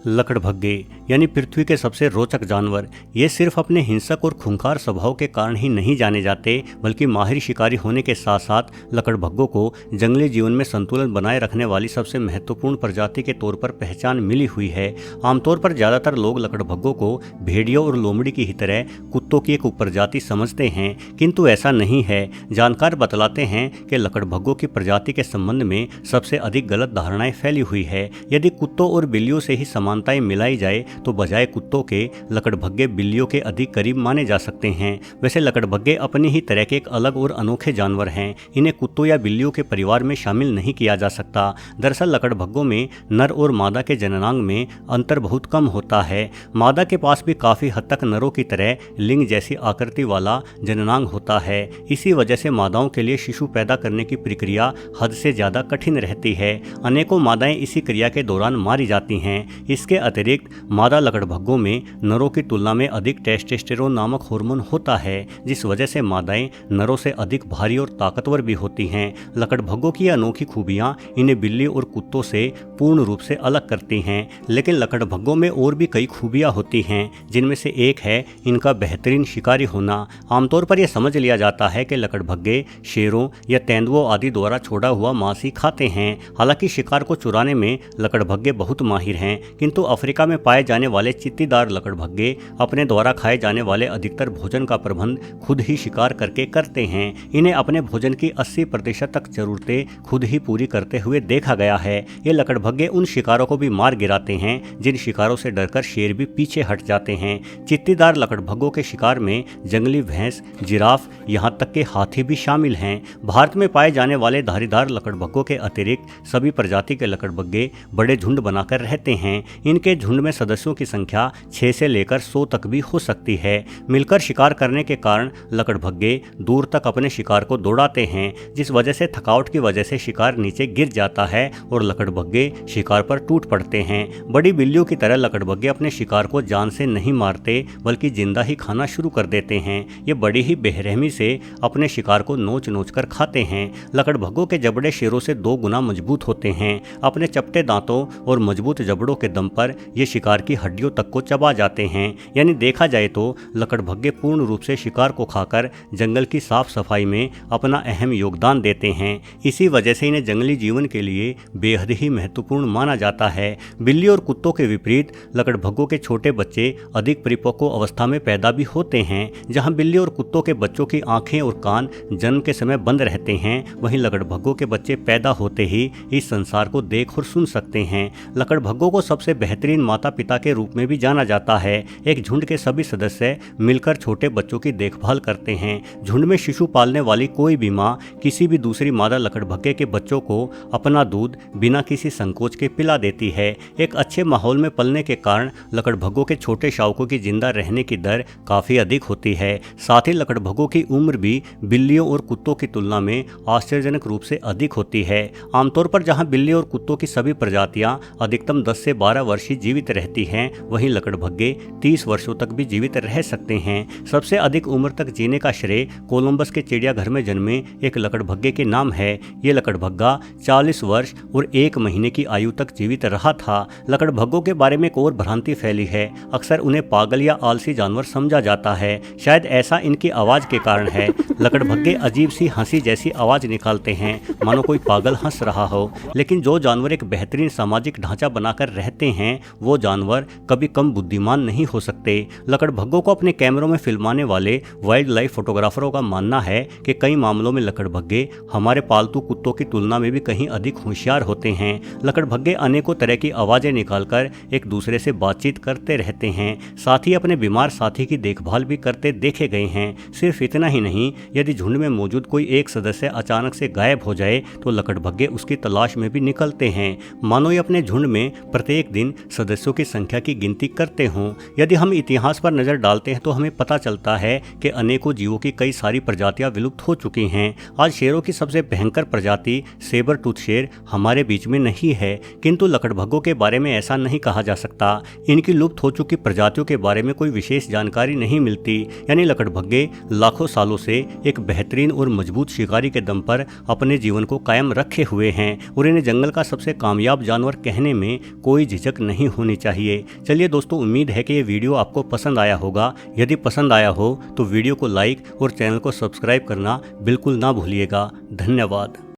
लकड़भग्गे यानी पृथ्वी के सबसे रोचक जानवर, ये सिर्फ अपने हिंसक और खूंखार स्वभाव के कारण ही नहीं जाने जाते, बल्कि माहिर शिकारी होने के साथ साथ लकड़भग्गों को जंगली जीवन में संतुलन बनाए रखने वाली सबसे महत्वपूर्ण प्रजाति के तौर पर पहचान मिली हुई है। आमतौर पर ज्यादातर लोग लकड़भग्गों को भेड़ियों और लोमड़ी की ही तरह कुत्तों की एक उपप्रजाति समझते हैं, किंतु ऐसा नहीं है। जानकार बतलाते हैं कि लकड़भग्गों की प्रजाति के संबंध में सबसे अधिक गलत धारणाएं फैली हुई है। यदि कुत्तों और बिल्लियों से ही समानताएं मिलाई जाए तो बजाय कुत्तों के लकड़भग्गे बिल्लियों के अधिक करीब माने जा सकते हैं। वैसे लकड़भग्गे अपनी ही तरह के एक अलग और अनोखे जानवर हैं। इन्हें कुत्तों या बिल्लियों के परिवार में शामिल नहीं किया जा सकता। दरअसल लकड़भग्गों में नर और मादा के जननांग में अंतर बहुत कम होता है। मादा के पास भी काफी हद तक नरों की तरह लिंग जैसी आकृति वाला जननांग होता है। इसी वजह से मादाओं के लिए शिशु पैदा करने की प्रक्रिया हद से ज्यादा कठिन रहती है। अनेकों मादाएं इसी क्रिया के दौरान मारी जाती हैं। इसके अतिरिक्त मादा लकड़भग्गों में नरों की तुलना में अधिक टेस्टोस्टेरोन नामक हार्मोन होता है, जिस वजह से मादाएं नरों से अधिक भारी और ताकतवर भी होती हैं। लकड़भग्गों की अनोखी खूबियां इन्हें बिल्ली और कुत्तों से पूर्ण रूप से अलग करती हैं, लेकिन लकड़भग्गों में और भी कई खूबियां होती हैं, जिनमें से एक है इनका बेहतरीन शिकारी होना। आमतौर पर यह समझ लिया जाता है कि लकड़भग्गे शेरों या तेंदुओं आदि द्वारा छोड़ा हुआ मांस ही खाते हैं। हालांकि शिकार को चुराने में लकड़भग्गे बहुत माहिर हैं, किंतु अफ्रीका में पाए जाने वाले चित्तीदार लकड़भग्गे अपने द्वारा खाए जाने वाले अधिकतर भोजन का प्रबंध खुद ही शिकार करके करते हैं। इन्हें अपने भोजन की 80% तक जरूरतें खुद ही पूरी करते हुए देखा गया है। ये लकड़भग्गे उन शिकारों को भी मार गिराते हैं जिन शिकारों से डरकर शेर भी पीछे हट जाते हैं। चित्तीदार लकड़भग्गों के शिकार में जंगली भैंस, जिराफ, यहाँ तक के हाथी भी शामिल हैं। भारत में पाए जाने वाले धारीदार लकड़भग्गों के अतिरिक्त सभी प्रजाति के लकड़भग्गे बड़े झुंड बनाकर रहते हैं। इनके झुंड में सदस्यों की संख्या 6 से लेकर 100 तक भी हो सकती है। मिलकर शिकार करने के कारण लकड़भग्गे दूर तक अपने शिकार को दौड़ाते हैं, जिस वजह से थकावट की वजह से शिकार नीचे गिर जाता है और लकड़भग्गे शिकार पर टूट पड़ते हैं। बड़ी बिल्लियों की तरह लकड़भग्गे अपने शिकार को जान से नहीं मारते, बल्कि जिंदा ही खाना शुरू कर देते हैं। ये बड़ी ही बेरहमी से अपने शिकार को नोच नोच कर खाते हैं। लकड़भग्गों के जबड़े शेरों से 2 गुना मजबूत होते हैं। अपने चपटे दांतों और मजबूत जबड़ों के दम पर ये शिकार की हड्डियों तक को चबा जाते हैं। यानी देखा जाए तो लकड़भग्गे पूर्ण रूप से शिकार को खाकर जंगल की साफ सफाई में अपना अहम योगदान देते हैं। इसी वजह से इन्हें जंगली जीवन के लिए बेहद ही महत्वपूर्ण माना जाता है। बिल्ली और कुत्तों के विपरीत लकड़भग्गों के छोटे बच्चे अधिक परिपक्व अवस्था में पैदा भी होते हैं। जहां बिल्ली और कुत्तों के बच्चों की आंखें और कान जन्म के समय बंद रहते हैं, वहीं लकड़भग्गों के बच्चे पैदा होते ही इस संसार को देख और सुन सकते हैं। लकड़भग्गों को सबसे बेहतरीन माता पिता के रूप में भी जाना जाता है। एक झुंड के सभी सदस्य मिलकर छोटे बच्चों की देखभाल करते हैं। झुंड में शिशु पालने वाली कोई भी माँ किसी भी दूसरी मादा लकड़भग्गे के बच्चों को अपना दूध बिना किसी संकोच के पिला देती है। एक अच्छे माहौल में पलने के कारण लकड़भग्गों के छोटे शावकों की जिंदा रहने की दर काफी अधिक होती है। साथ ही लकड़भग्गों की उम्र भी बिल्लियों और कुत्तों की तुलना में आश्चर्यजनक रूप से अधिक होती है। आमतौर पर जहां बिल्ली और कुत्तों की सभी प्रजातियां अधिकतम 10 से 12 वर्ष ही जीवित रहती हैं, वहीं लकड़भग्गे 30 वर्षों तक भी जीवित रह सकते हैं। सबसे अधिक उम्र तक जीने का श्रेय कोलंबस के चिड़ियाघर में जन्मे एक लकड़भग्गे के नाम है। ये लकड़भग्गा 40 वर्ष और 1 महीने की आयु तक जीवित रहा था। लकड़भग्गों के बारे में एक और भ्रांति फैली है। अक्सर उन्हें पागल या आलसी जानवर समझा जाता है। शायद ऐसा इनकी आवाज के कारण है। लकड़भग्गे अजीब सी हंसी जैसी आवाज निकालते हैं, मानो कोई पागल हंस रहा हो। लेकिन जो जानवर एक बेहतरीन सामाजिक ढांचा बनाकर रहते हैं, वो जानवर कभी कम बुद्धिमान नहीं हो सकते। लकड़भग्गों को अपने कैमरों में फिल्माने वाले वाइल्ड लाइफ फोटोग्राफरों का मानना है कि कई मामलों में लकड़भग्गे हमारे पालतू कुत्तों की तुलना में भी कहीं अधिक होशियार होते हैं। लकड़भग्गे अनेकों तरह की आवाजें निकालकर एक दूसरे से बातचीत करते रहते हैं। साथ ही अपने बीमार साथी की देखभाल भी करते देखे गए हैं। सिर्फ इतना ही नहीं, यदि झुंड में मौजूद कोई एक सदस्य अचानक से गायब हो जाए तो लकड़भग्गे उसकी तलाश में भी निकलते हैं, मानो ये अपने झुंड में प्रत्येक दिन सदस्यों की संख्या की गिनती करते हों। यदि हम इतिहास पर नजर डालते हैं तो हमें पता चलता है कि अनेकों जीवों की कई सारी प्रजातियां विलुप्त हो चुकी हैं। आज शेरों की सबसे भयंकर प्रजाति सेबर टूथ शेर हमारे बीच में नहीं है, किंतु लकड़भग्गों के बारे में ऐसा नहीं कहा जा सकता। इनकी लुप्त हो चुकी प्रजातियों के बारे में कोई विशेष जानकारी नहीं मिलती। यानी लकड़भग्गे लाखों सालों से एक बेहतरीन और मजबूत शिकारी के दम पर अपने जीवन को कायम रखे हुए हैं और इन्हें जंगल का सबसे कामयाब जानवर कहने में कोई झिझक नहीं होनी चाहिए। करेंगे। चलिए दोस्तों, उम्मीद है कि ये वीडियो आपको पसंद आया होगा। यदि पसंद आया हो तो वीडियो को लाइक और चैनल को सब्सक्राइब करना बिल्कुल ना भूलिएगा। धन्यवाद।